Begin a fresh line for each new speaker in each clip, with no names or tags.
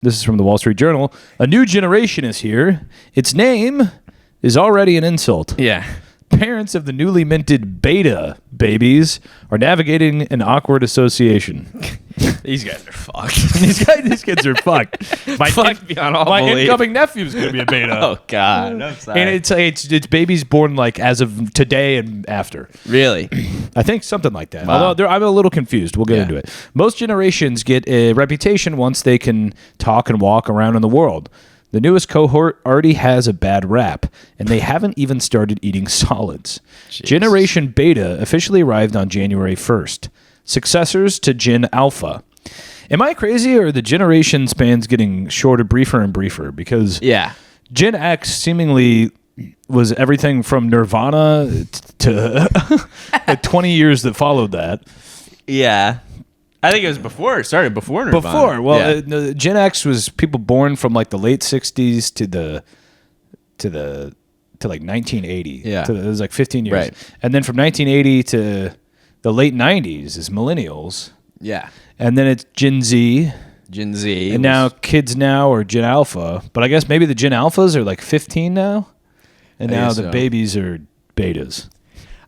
This is from the Wall Street Journal. A new generation is here. Its name is already an insult.
Yeah.
Parents of the newly minted beta babies are navigating an awkward association.
These guys are fucked.
These kids are fucked.
Fucked beyond all
my
belief.
incoming nephew's going to be a beta.
Oh, God. I'm sorry.
And it's babies born like as of today and after.
Really?
I think something like that.
Wow.
Although I'm a little confused. We'll get into it. Most generations get a reputation once they can talk and walk around in the world. The newest cohort already has a bad rap, and they haven't even started eating solids.
Jeez.
Generation Beta officially arrived on January 1st. Successors to Gen Alpha. Am I crazy, or are the generation spans getting shorter, briefer, and briefer? Because Gen X seemingly was everything from Nirvana to the 20 years that followed that.
Yeah. I think it was before. It started before Nirvana.
Well, Gen X was people born from like the late 60s to like 1980.
Yeah.
It was like 15 years.
Right.
And then from 1980 to the late 90s is millennials.
Yeah.
And then it's Gen Z. And now kids now are Gen Alpha. But I guess maybe the Gen Alphas are like 15 now. And now the babies are betas.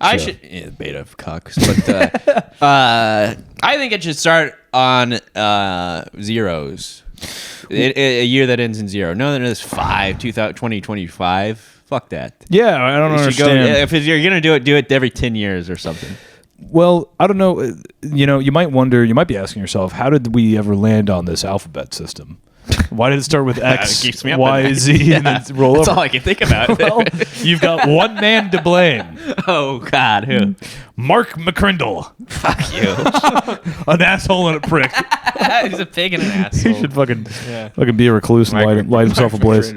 Beta of cucks, but I think it should start on zeros. A year that ends in 0. No, that is 2025. Fuck that.
Yeah, I don't understand.
If you're gonna do it every 10 years or something.
Well, I don't know. You might wonder. You might be asking yourself, how did we ever land on this alphabet system? Why did it start with X, Y, Z, and then roll
That's
over?
all I can think about.
Well, you've got one man to blame.
Oh, God, who?
Mark McCrindle.
Fuck you.
An asshole and a prick.
He's a pig and an asshole.
He should fucking be a recluse and light himself ablaze.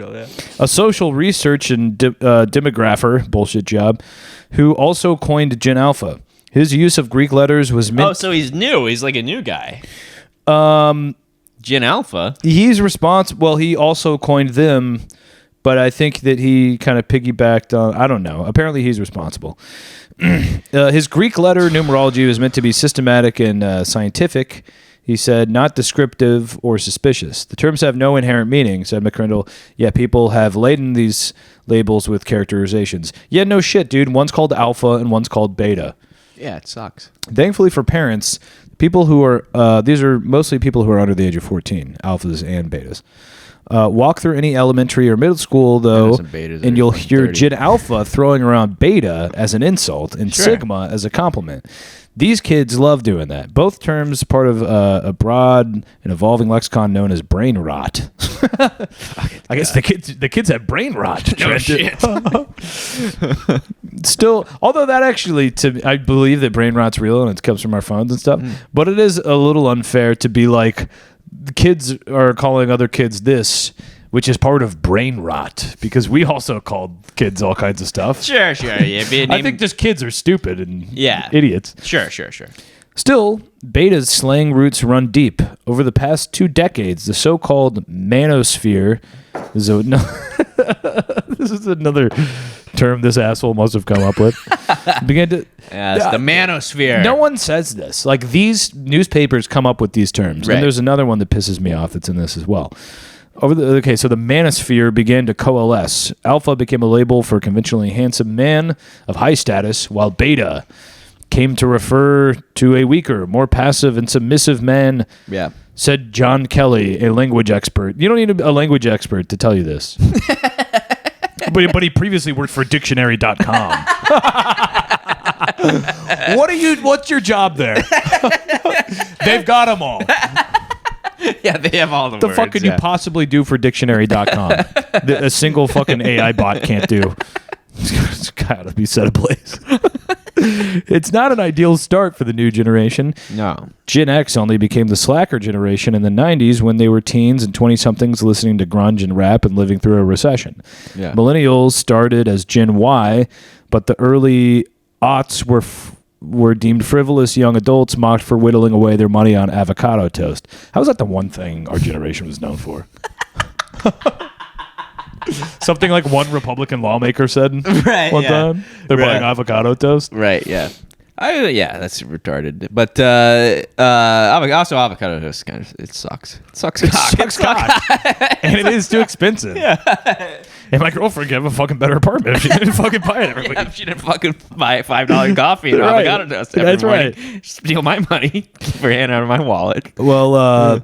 A social research and demographer, bullshit job, who also coined Gen Alpha. His use of Greek letters was meant...
Oh, so he's new. He's like a new guy. Gen Alpha.
He's responsible. Well, he also coined them, but I think that he kind of piggybacked on. I don't know. Apparently, he's responsible. His Greek letter numerology was meant to be systematic and scientific. He said, not descriptive or suspicious. The terms have no inherent meaning, said McCrindle. Yet people have laden these labels with characterizations. Yeah, no shit, dude. One's called Alpha and one's called Beta.
Yeah, it sucks.
Thankfully for parents, people who are, these are mostly people who are under the age of 14, alphas and betas. Walk through any elementary or middle school, though, and you'll hear 30. Gen Alpha throwing around beta as an insult and Sigma as a compliment. These kids love doing that. Both terms part of a broad and evolving lexicon known as brain rot. I guess the kids have brain rot.
No shit.
Still, although that actually, I believe that brain rot's real and it comes from our phones and stuff, but it is a little unfair to be like, the kids are calling other kids this, which is part of brain rot, because we also called kids all kinds of stuff.
Sure. Yeah,
I think just kids are stupid and idiots.
Sure.
Still, beta's slang roots run deep. Over the past 2 decades, the so-called manosphere is this is another term this asshole must have come up with.
It's the manosphere.
No one says this. Like, these newspapers come up with these terms.
Right.
And there's another one that pisses me off that's in this as well. So the manosphere began to coalesce. Alpha became a label for a conventionally handsome man of high status, while beta came to refer to a weaker, more passive and submissive man, said John Kelly, a language expert. You don't need a language expert to tell you this. But he previously worked for dictionary.com. What's your job there? They've got them all.
Yeah, they have all the words.
What the fuck could you possibly do for dictionary.com? A single fucking AI bot can't do. It's got to be set ablaze. It's not an ideal start for the new generation.
No.
Gen X only became the slacker generation in the 90s when they were teens and 20-somethings listening to grunge and rap and living through a recession. Yeah. Millennials started as Gen Y, but the early aughts were deemed frivolous young adults mocked for whittling away their money on avocado toast. How is that the one thing our generation was known for? Something like one Republican lawmaker said one time. They're buying avocado toast.
Right, yeah. Yeah, that's retarded. But also avocado toast kind of it sucks. It sucks cock.
And it is too expensive. Yeah. And my girlfriend could have a fucking better apartment if she didn't fucking buy it every week.
If she didn't fucking buy $5 coffee and avocado toast every morning. Right. Steal my money for hand out of my wallet.
Well,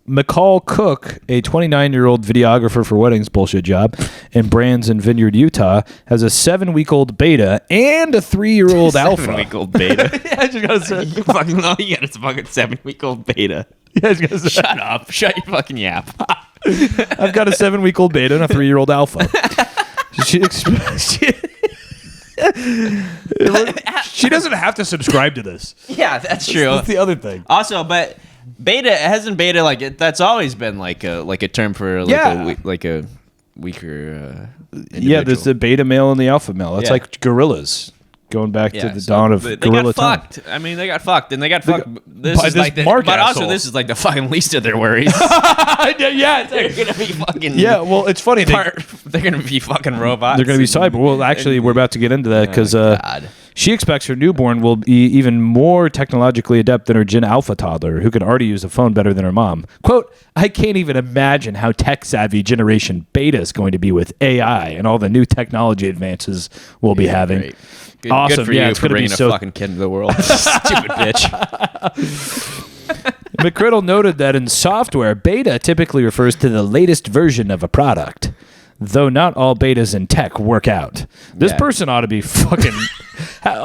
McCall Cook, a 29-year-old videographer for weddings, bullshit job, in Brands in Vineyard, Utah, has a 7-week-old beta and a 3-year-old alpha.
7-week-old beta. Yeah, I just gotta say. You fucking know you got a fucking 7-week-old beta. Yeah, I was gonna say. Shut up. Shut your fucking yap.
I've got a 7-week-old beta and a 3-year-old alpha. She doesn't have to subscribe to this.
Yeah, that's true.
That's the other thing.
Also, but beta like it, that's always been like a term for like a weaker individual.
Yeah, there's the beta male and the alpha male. That's like gorillas. Going back to the dawn of gorilla time.
Fucked. I mean, they got fucked, and they got fucked. This
is like but
also this is like the fucking least of their worries.
Yeah,
they're gonna be fucking.
Yeah, well, it's funny.
They're gonna be fucking robots.
They're gonna be cyber. Well, actually, we're about to get into that because she expects her newborn will be even more technologically adept than her Gen Alpha toddler, who can already use a phone better than her mom. Quote, I can't even imagine how tech-savvy Generation Beta is going to be with AI and all the new technology advances we'll be having.
Great.
Awesome.
Good for you for bringing a fucking kid into the world. Stupid bitch.
McCriddle noted that in software, beta typically refers to the latest version of a product, though not all betas in tech work out. This person ought to be fucking...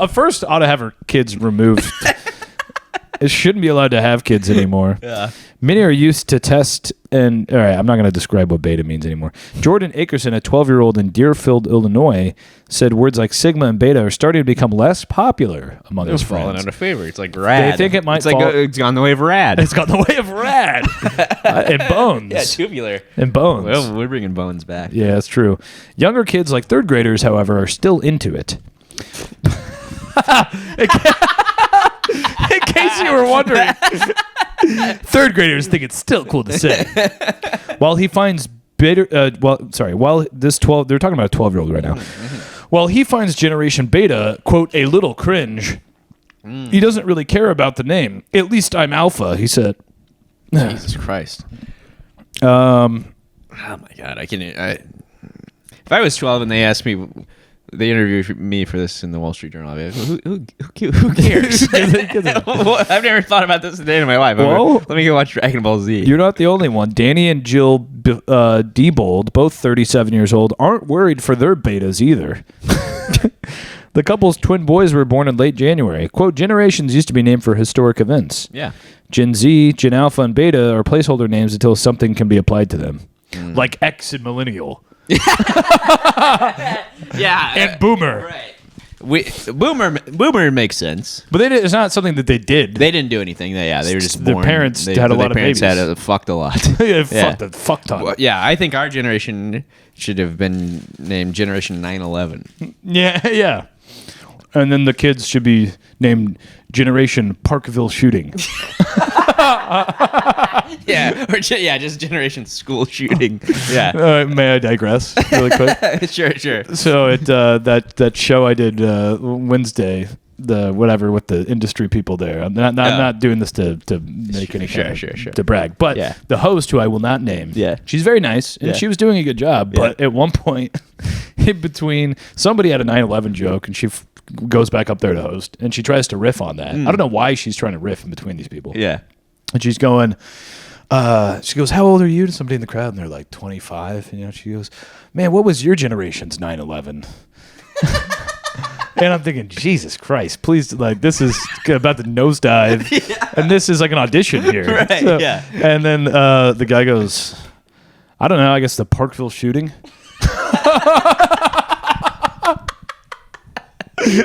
first, ought to have her kids removed. It shouldn't be allowed to have kids anymore.
Yeah.
Many are used to test and... All right, I'm not going to describe what beta means anymore. Jordan Akerson, a 12-year-old in Deerfield, Illinois, said words like sigma and beta are starting to become less popular among his friends.
Falling out of favor. It's like rad.
They think it might
it's gone the way of rad.
It's gone the way of rad. And bones.
Yeah, tubular.
And bones.
Well, we're bringing bones back.
Yeah, that's true. Younger kids like third graders, however, are still into it. In case you were wondering, third graders think it's still cool to say. While he finds they're talking about a 12-year-old right now. While he finds Generation Beta, quote, a little cringe, he doesn't really care about the name. At least I'm Alpha, he said.
Jesus Christ. Oh my God, if I was 12 and they asked me, they interviewed me for this in the Wall Street Journal, I'd be like, who cares? I've never thought about this a day in my life. Let me go watch Dragon Ball Z.
You're not the only one. Danny and Jill Diebold, both 37 years old, aren't worried for their betas either. The couple's twin boys were born in late January. Quote, generations used to be named for historic events.
Yeah.
Gen Z, Gen Alpha, and Beta are placeholder names until something can be applied to them. Like X and Millennial.
Yeah.
And Boomer.
Right. Boomer makes sense.
But it's not something that they did.
They didn't do anything. They were just
their
born.
Parents had a lot of babies.
Their parents had fucked a lot.
Fucked ton.
Well, yeah, I think our generation should have been named Generation 9/11.
Yeah. And then the kids should be named Generation Parkville Shooting.
Just Generation School Shooting. Yeah.
May I digress really quick?
Sure.
So that show I did Wednesday, with the industry people there. I'm not doing this to make any to brag. But the host, who I will not name, she's very nice and she was doing a good job. But at one point, in between, somebody had a 9/11 joke and she goes back up there to host and she tries to riff on that. I don't know why she's trying to riff in between these people.
Yeah.
And she's going, she goes, how old are you? To somebody in the crowd, and they're like 25. And she goes, man, what was your generation's 9/11? And I'm thinking, Jesus Christ, please, this is about to nosedive, and this is like an audition here.
Right,
so, and then the guy goes, I don't know, I guess the Parkville Shooting.